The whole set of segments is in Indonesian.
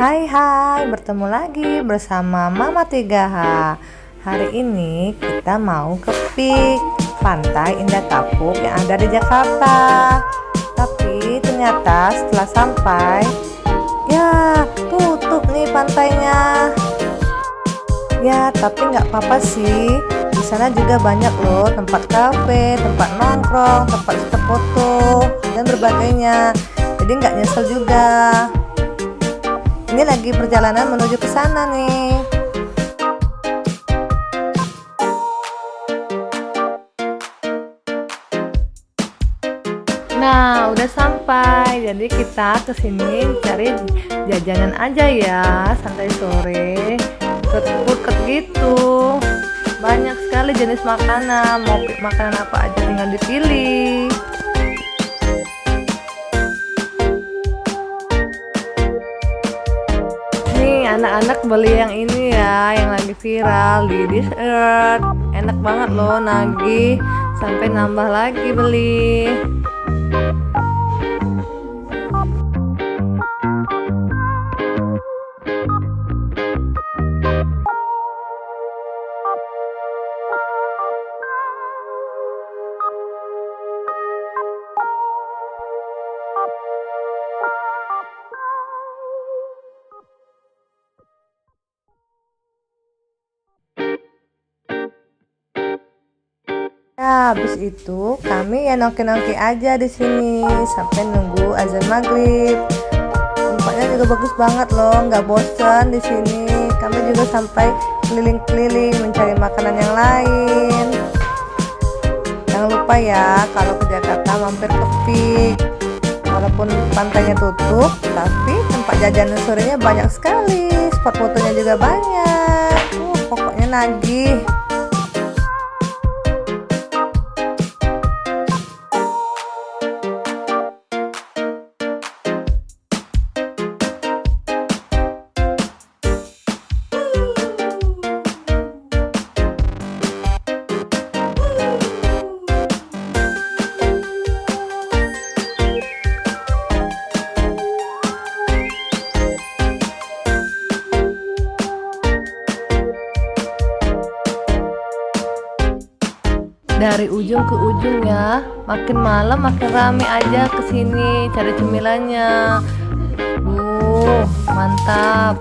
Hai, bertemu lagi bersama Mama 3H. Hari ini kita mau ke Pik, Pantai Indah Kapuk yang ada di Jakarta. Tapi ternyata setelah sampai, ya tutup nih pantainya. Ya, tapi nggak apa-apa sih. Di sana juga banyak loh tempat kafe, tempat nongkrong, tempat foto, dan berbagainya. Jadi nggak nyesel juga. Ini lagi perjalanan menuju ke sana nih. Nah, udah sampai. Jadi kita kesini cari jajanan aja ya, santai sore. Food gitu. Banyak sekali jenis makanan. Mau makanan apa aja tinggal dipilih. Anak-anak beli yang ini ya, yang lagi viral di dessert. Enak banget loh, nagih sampai nambah lagi beli. Ya, habis itu kami ya nongki-nongki aja di sini sampai nunggu azan maghrib. Tempatnya juga bagus banget loh, nggak bosan di sini. Kami juga sampai keliling-keliling mencari makanan yang lain. Jangan lupa ya, kalau ke Jakarta mampir ke Pik. Walaupun pantainya tutup, tapi tempat jajanan sorenya banyak sekali. Spot fotonya juga banyak. Pokoknya nagih. Dari ujung ke ujung ya, makin malam makin rame aja kesini cari cemilannya. Mantap.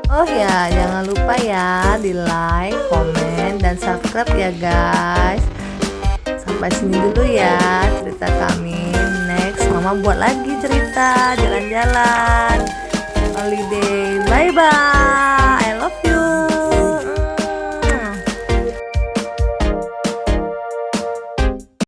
Oh ya, jangan lupa ya di like, komen, dan subscribe ya guys. Sampai sini dulu ya cerita kami. Next, Mama buat lagi cerita jalan-jalan holiday. Bye bye.